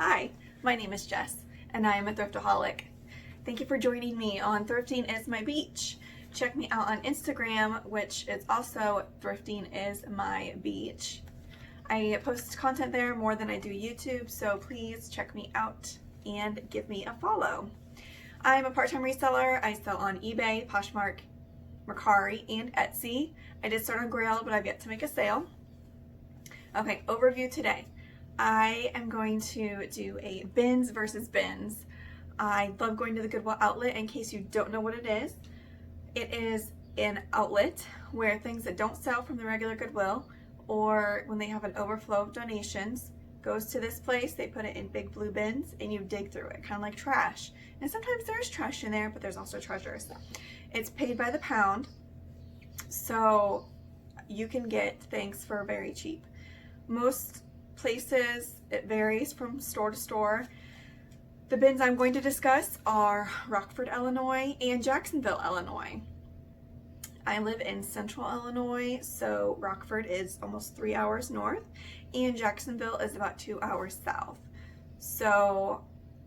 Hi, my name is Jess, and I am a thriftaholic. Thank you for joining me on Thrifting is My Beach. Check me out on Instagram, which is also Thrifting is My Beach. I post content there more than I do YouTube, so please check me out and give me a follow. I'm a part-time reseller. I sell on eBay, Poshmark, Mercari, and Etsy. I did start on Grail, but I've yet to make a sale. Okay, overview today. I am going to do a bins versus bins. I love going to the Goodwill Outlet. In case you don't know what it is an outlet where things that don't sell from the regular Goodwill, or when they have an overflow of donations, goes to this place. They put it in big blue bins and you dig through it, kind of like trash. And sometimes there's trash in there, but there's also treasures. It's paid by the pound, so you can get things for very cheap. Most places, it varies from store to store. The bins I'm going to discuss are Rockford, Illinois and Jacksonville, Illinois. I live in central Illinois, so Rockford is almost 3 hours north and Jacksonville is about 2 hours south. So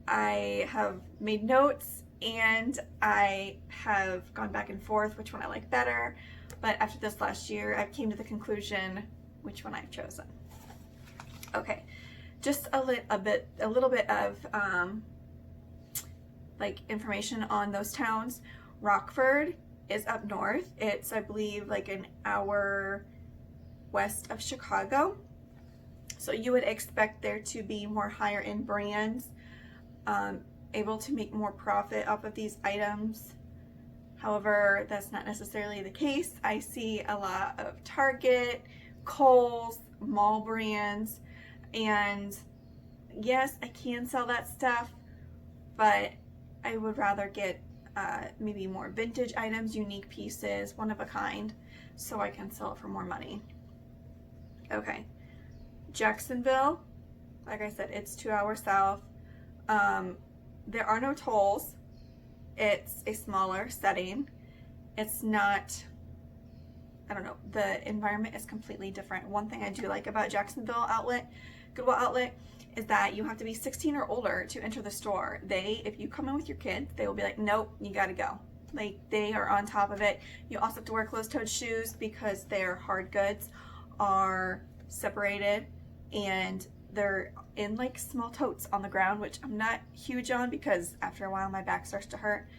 I have made notes and I have gone back and forth which one I like better, but after this last year I came to the conclusion which one I've chosen. Okay, just a little bit of like information on those towns. Rockford is up north. It's, I believe, like an hour west of Chicago. So you would expect there to be more higher end brands able to make more profit off of these items. However, that's not necessarily the case. I see a lot of Target, Kohl's, mall brands, and yes, I can sell that stuff, but I would rather get maybe more vintage items, unique pieces, one of a kind, so I can sell it for more money. Okay, Jacksonville, like I said, it's 2 hours south. There are no tolls. It's a smaller setting. It's not, I don't know, the environment is completely different. One thing I do like about Jacksonville Goodwill Outlet, is that you have to be 16 or older to enter the store. If you come in with your kids, they will be like, nope, you gotta go. Like, they are on top of it. You also have to wear closed-toed shoes because their hard goods are separated and they're in like small totes on the ground, which I'm not huge on because after a while my back starts to hurt.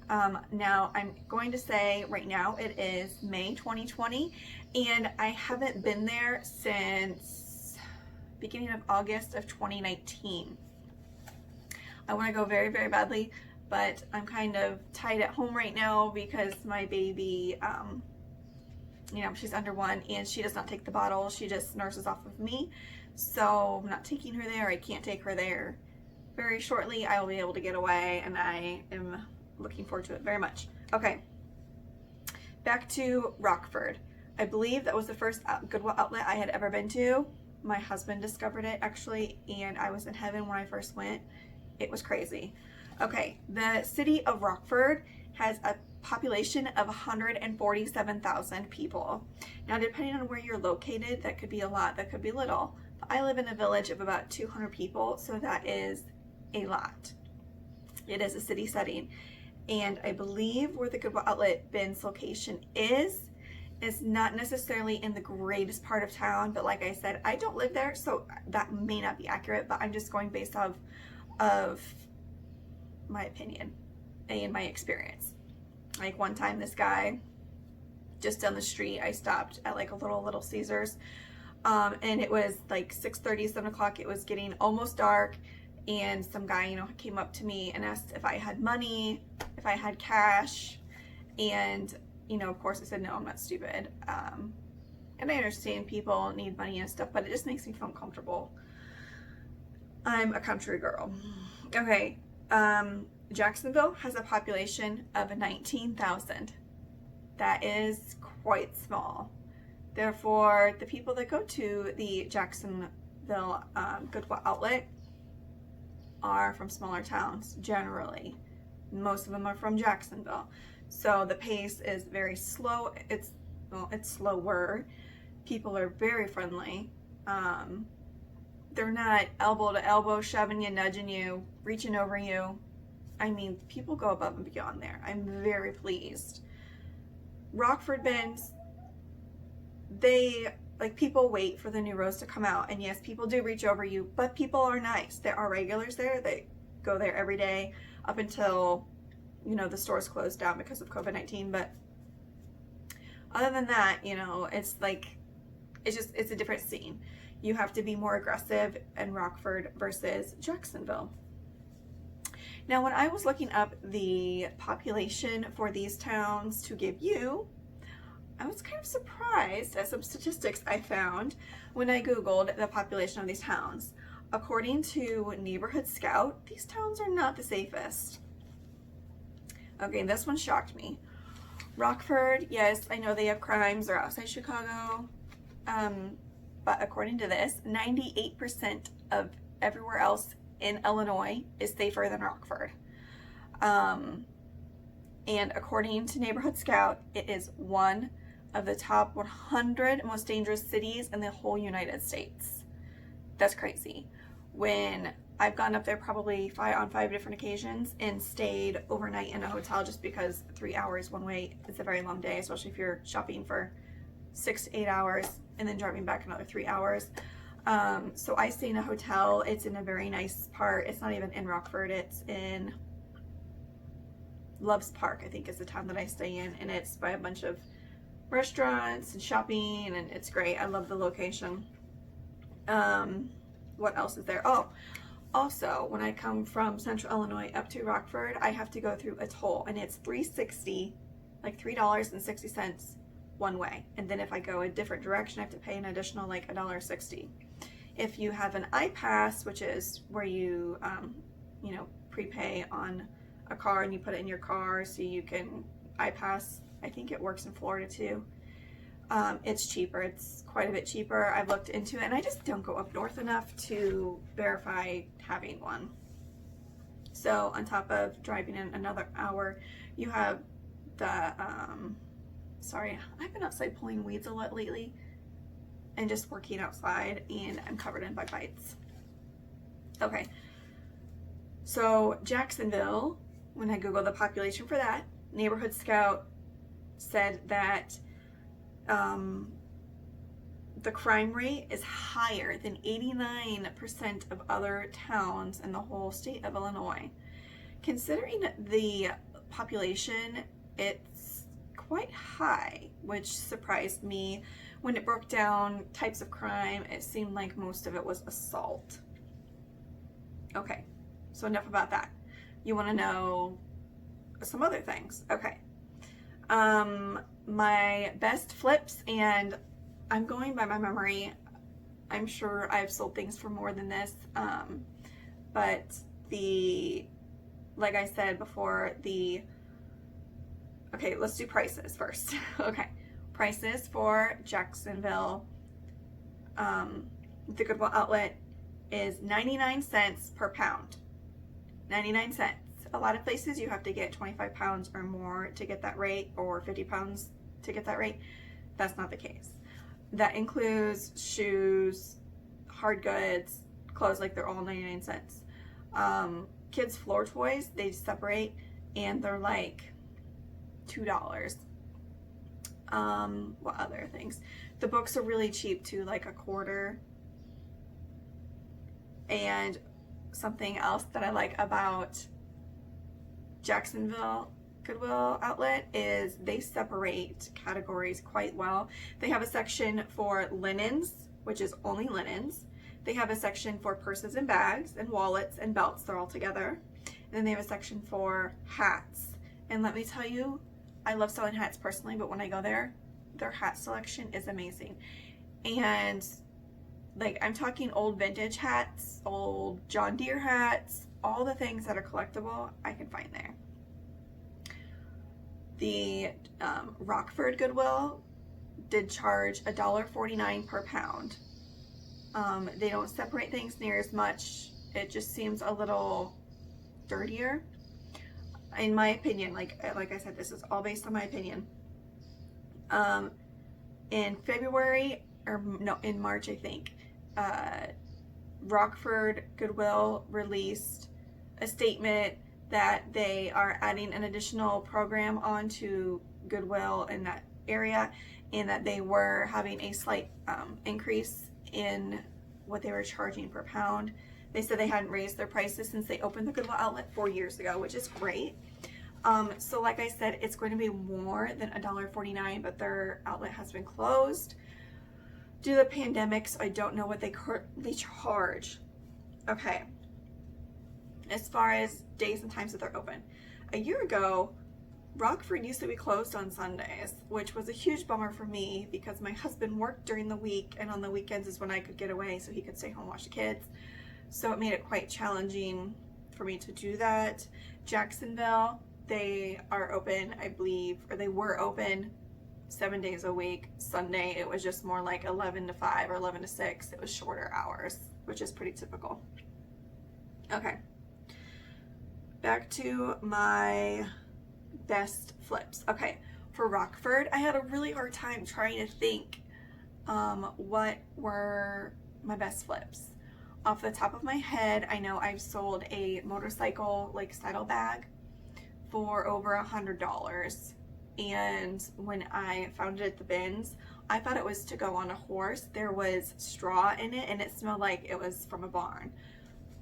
Now I'm going to say right now it is May 2020 and I haven't been there since beginning of August of 2019. I want to go very, very badly, but I'm kind of tied at home right now because my baby, she's under 1 and she does not take the bottle. She just nurses off of me. So I'm not taking her there. I can't take her there. Very shortly, I will be able to get away and I am looking forward to it very much. Okay, back to Rockford. I believe that was the first Goodwill outlet I had ever been to. My husband discovered it actually, and I was in heaven when I first went. It was crazy. Okay, the city of Rockford has a population of 147,000 people. Now, depending on where you're located, that could be a lot, that could be little. But I live in a village of about 200 people, so that is a lot. It is a city setting. And I believe where the Goodwill Outlet Bins location is not necessarily in the greatest part of town, but like I said, I don't live there, so that may not be accurate, but I'm just going based off of my opinion and my experience. Like one time this guy, just down the street, I stopped at like a Little Caesars, and it was like 6:30, 7 o'clock, it was getting almost dark, and some guy, came up to me and asked if I had money, if I had cash, and of course I said, no, I'm not stupid. And I understand people need money and stuff, but it just makes me feel uncomfortable. I'm a country girl. Okay, Jacksonville has a population of 19,000. That is quite small. Therefore, the people that go to the Jacksonville Goodwill Outlet are from smaller towns, generally. Most of them are from Jacksonville. So the pace is very slow. It's slower. People are very friendly. they're not elbow to elbow shoving you, nudging you, reaching over you. I mean, people go above and beyond there. I'm very pleased. Rockford bins, they, like, people wait for the new rows to come out, and yes, people do reach over you, but people are nice. There are regulars there that go there every day up until, you know, the stores closed down because of COVID-19. But other than that, you know, it's like, it's a different scene. You have to be more aggressive in Rockford versus Jacksonville. Now, when I was looking up the population for these towns to give you, I was kind of surprised at some statistics I found when I Googled the population of these towns. According to Neighborhood Scout, these towns are not the safest. Okay, this one shocked me. Rockford, yes, I know they have crimes. They're outside Chicago. But according to this, 98% of everywhere else in Illinois is safer than Rockford. And according to Neighborhood Scout, it is one of the top 100 most dangerous cities in the whole United States. That's crazy. When I've gone up there probably on 5 different occasions and stayed overnight in a hotel just because 3 hours one way is a very long day, especially if you're shopping for 6 to 8 hours and then driving back another 3 hours. So I stay in a hotel. It's in a very nice part. It's not even in Rockford. It's in Loves Park, I think is the town that I stay in, and it's by a bunch of restaurants and shopping, and it's great. I love the location. What else is there? Oh, also, when I come from Central Illinois up to Rockford, I have to go through a toll, and it's $3.60, like $3.60 one way. And then if I go a different direction, I have to pay an additional like $1.60. If you have an iPass, which is where you, you know, prepay on a car and you put it in your car so you can iPass. I think it works in Florida too. It's cheaper. It's quite a bit cheaper. I've looked into it, and I just don't go up north enough to verify having one. So on top of driving in another hour, you have the, sorry, I've been outside pulling weeds a lot lately and just working outside, and I'm covered in bug bites. Okay, so Jacksonville, when I Googled the population for that, Neighborhood Scout said that the crime rate is higher than 89% of other towns in the whole state of Illinois. Considering the population, it's quite high, which surprised me. When it broke down types of crime, it seemed like most of it was assault. Okay, so enough about that. You want to know some other things. Okay. My best flips, and I'm going by my memory. I'm sure I've sold things for more than this. But like I said before, okay, let's do prices first. Okay. Prices for Jacksonville, the Goodwill Outlet is 99 cents per pound. 99 cents. A lot of places you have to get 25 pounds or more to get that rate, or 50 pounds to get that rate. That's not the case. That includes shoes, hard goods, clothes, like they're all 99 cents. Kids' floor toys, they separate, and they're like $2. What other things? The books are really cheap too, like $0.25. And something else that I like about Jacksonville Goodwill Outlet is they separate categories quite well. They have a section for linens, which is only linens. They have a section for purses and bags and wallets and belts. They're all together. And then they have a section for hats. And let me tell you, I love selling hats personally, but when I go there, their hat selection is amazing. And like, I'm talking old vintage hats, old John Deere hats, all the things that are collectible, I can find there. The Rockford Goodwill did charge $1.49 per pound. They don't separate things near as much. It just seems a little dirtier, in my opinion. Like I said, this is all based on my opinion. In February, or no, in March, I think, Rockford Goodwill released a statement that they are adding an additional program onto Goodwill in that area, and that they were having a slight increase in what they were charging per pound. They said they hadn't raised their prices since they opened the Goodwill outlet 4 years ago, which is great. So like I said, it's going to be more than $1.49, but their outlet has been closed due to the pandemic, so I don't know what they currently charge. Okay, as far as days and times that they're open. A year ago, Rockford used to be closed on Sundays, which was a huge bummer for me because my husband worked during the week, and on the weekends is when I could get away so he could stay home and watch the kids. So it made it quite challenging for me to do that. Jacksonville, they are open, I believe, or they were open 7 days a week. Sunday, it was just more like 11 to 5 or 11 to 6. It was shorter hours, which is pretty typical. Okay. Back to my best flips. Okay, for Rockford, I had a really hard time trying to think what were my best flips. Off the top of my head, I know I've sold a motorcycle like saddle bag for over $100, and when I found it at the bins, I thought it was to go on a horse. There was straw in it and it smelled like it was from a barn,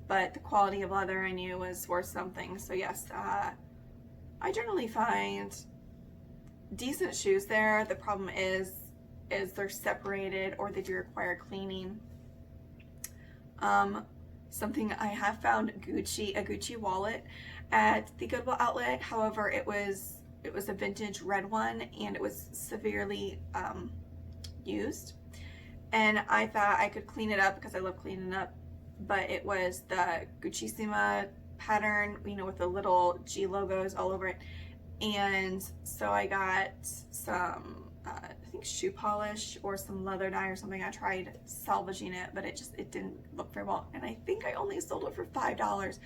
but the quality of leather I knew was worth something. So yes, I generally find decent shoes there. The problem is they're separated or they do require cleaning. Something I have found, a Gucci wallet at the Goodwill outlet. However, it was a vintage red one and it was severely used. And I thought I could clean it up because I love cleaning up, but it was the Gucci pattern, you know, with the little G logos all over it. And so I got some I think shoe polish or some leather dye or something. I tried salvaging it, but it didn't look very well, and I think I only sold it for $5.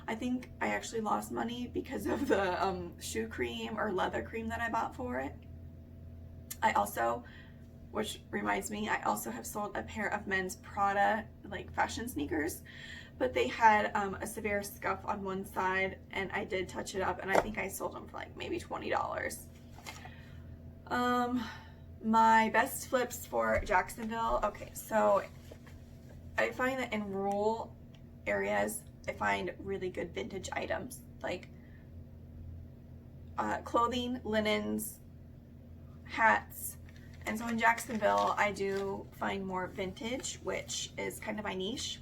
I think I actually lost money because of the shoe cream or leather cream that I bought for it. I also, which reminds me, I also have sold a pair of men's Prada like fashion sneakers, but they had a severe scuff on one side, and I did touch it up, and I think I sold them for like maybe $20. My best flips for Jacksonville. Okay, so I find that in rural areas, I find really good vintage items like clothing, linens, hats. And so in Jacksonville, I do find more vintage, which is kind of my niche.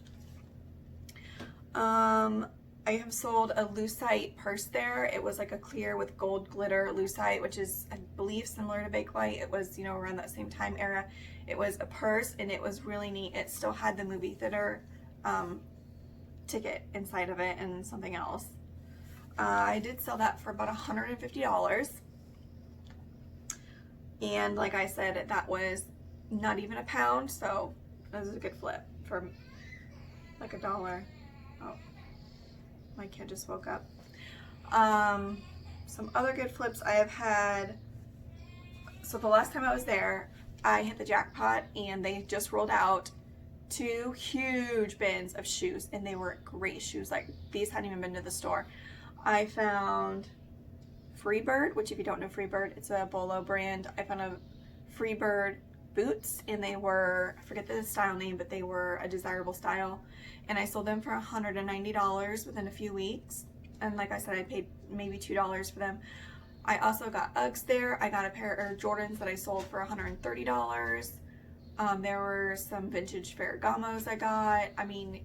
I have sold a lucite purse there. It was like a clear with gold glitter lucite, which is, I believe, similar to Bakelite. It was, you know, around that same time era. It was a purse and it was really neat. It still had the movie theater ticket inside of it and something else. I did sell that for about $150. And like I said, that was not even a pound, so that was a good flip for like $1. Oh, my kid just woke up. Some other good flips I have had. So the last time I was there, I hit the jackpot and they just rolled out 2 huge bins of shoes, and they were great shoes. Like, these hadn't even been to the store. I found Freebird, which if you don't know Freebird, it's a Bolo brand. I found a Freebird boots, and they were, I forget the style name, but they were a desirable style, and I sold them for $190 within a few weeks. And like I said, I paid maybe $2 for them. I also got Uggs there. I got a pair of Jordans that I sold for $130. There were some vintage Ferragamos I got. I mean,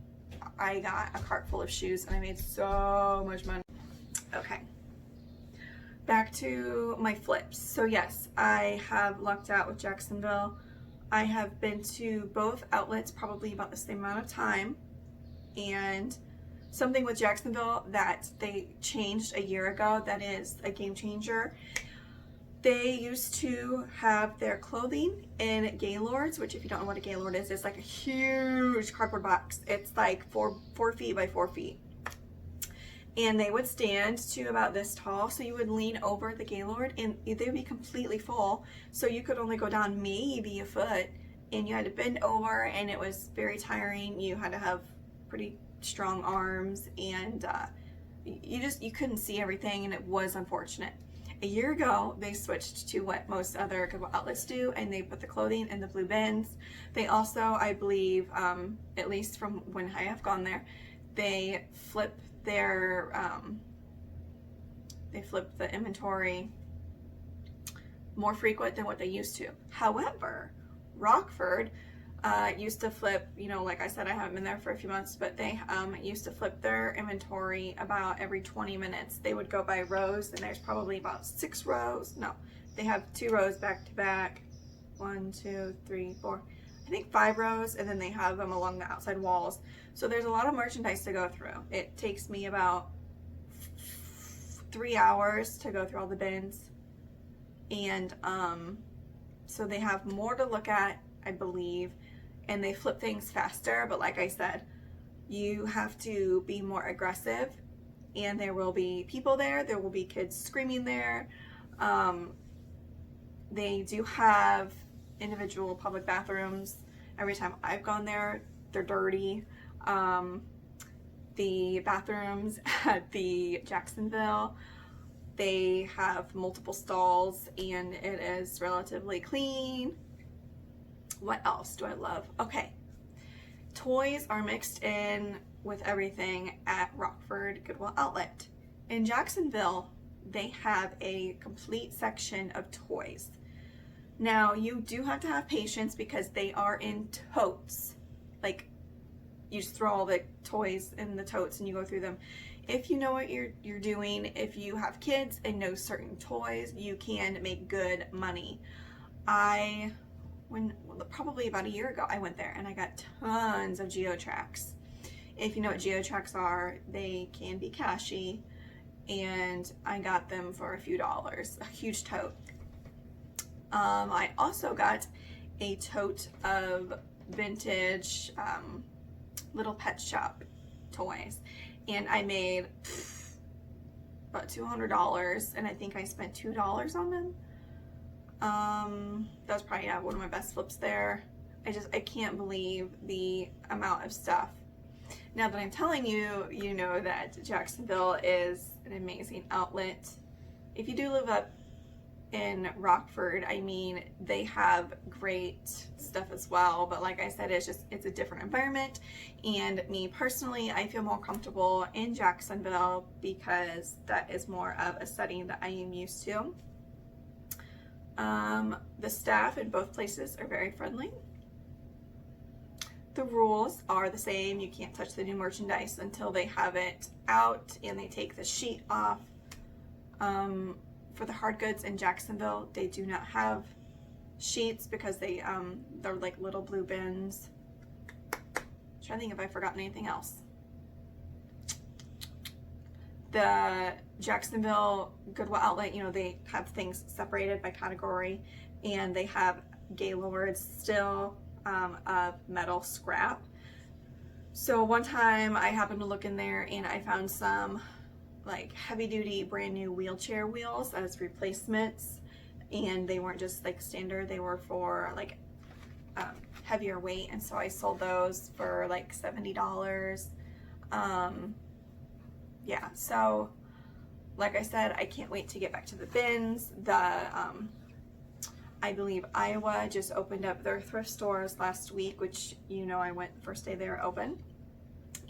I got a cart full of shoes and I made so much money. Okay, back to my flips. So yes, I have lucked out with Jacksonville. I have been to both outlets probably about the same amount of time, and something with Jacksonville that they changed a year ago that is a game changer. They used to have their clothing in Gaylords, which if you don't know what a Gaylord is, it's like a huge cardboard box. It's like 4 feet by 4 feet. And they would stand to about this tall, so you would lean over the Gaylord and they would be completely full. So you could only go down maybe a foot, and you had to bend over, and it was very tiring. You had to have pretty strong arms, and you couldn't see everything, and it was unfortunate. A year ago, they switched to what most other Goodwill outlets do, and they put the clothing in the blue bins. They also, I believe, at least from when I have gone there, they flip their the inventory more frequent than what they used to. However, Rockford used to flip, you know, like I said, I haven't been there for a few months, but they used to flip their inventory about every 20 minutes. They would go by rows, and there's probably about 6 rows. No, they have 2 rows back to back. 1, 2, 3, 4. I think 5 rows, and then they have them along the outside walls. So there's a lot of merchandise to go through. It takes me about 3 hours to go through all the bins. And so they have more to look at, I believe, and they flip things faster. But like I said, you have to be more aggressive, and there will be people there. There will be kids screaming there. They do have individual public bathrooms. Every time I've gone there, they're dirty. The bathrooms at the Jacksonville, they have multiple stalls, and it is relatively clean. What else do I love? Okay, toys are mixed in with everything at Rockford Goodwill Outlet. In Jacksonville, they have a complete section of toys. Now, you do have to have patience because they are in totes. Like, you just throw all the toys in the totes and you go through them. If you know what you're doing, if you have kids and know certain toys, you can make good money. Probably about a year ago, I went there and I got tons of geotracks. If you know what geotracks are, they can be cashy, and I got them for a few dollars, a huge tote. I also got a tote of vintage little pet shop toys, and I made about $200, and I think I spent $2 on them. That was probably one of my best flips there. I can't believe the amount of stuff. Now that I'm telling you, you know that Jacksonville is an amazing outlet. If you do live up in Rockford, I mean, they have great stuff as well, but like I said, it's a different environment, and me personally, I feel more comfortable in Jacksonville because that is more of a setting that I am used to. The staff in both places are very friendly. The rules are the same. You can't touch the new merchandise until they have it out and they take the sheet off. For the hard goods in Jacksonville, they do not have sheets because they're like little blue bins. I'm trying to think if I've forgotten anything else. The Jacksonville Goodwill Outlet, you know, they have things separated by category, and they have gaylords still of metal scrap. So one time I happened to look in there and I found some like heavy duty brand new wheelchair wheels as replacements, and they weren't just like standard, they were for like heavier weight, and so I sold those for like $70. Yeah, so like I said, I can't wait to get back to the bins. I believe Iowa just opened up their thrift stores last week, which, you know, I went the first day they were open.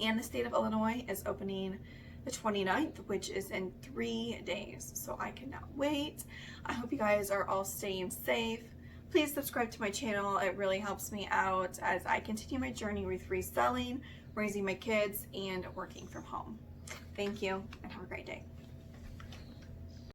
And the state of Illinois is opening the 29th, which is in 3 days. So I cannot wait. I hope you guys are all staying safe. Please subscribe to my channel. It really helps me out as I continue my journey with reselling, raising my kids, and working from home. Thank you, and have a great day.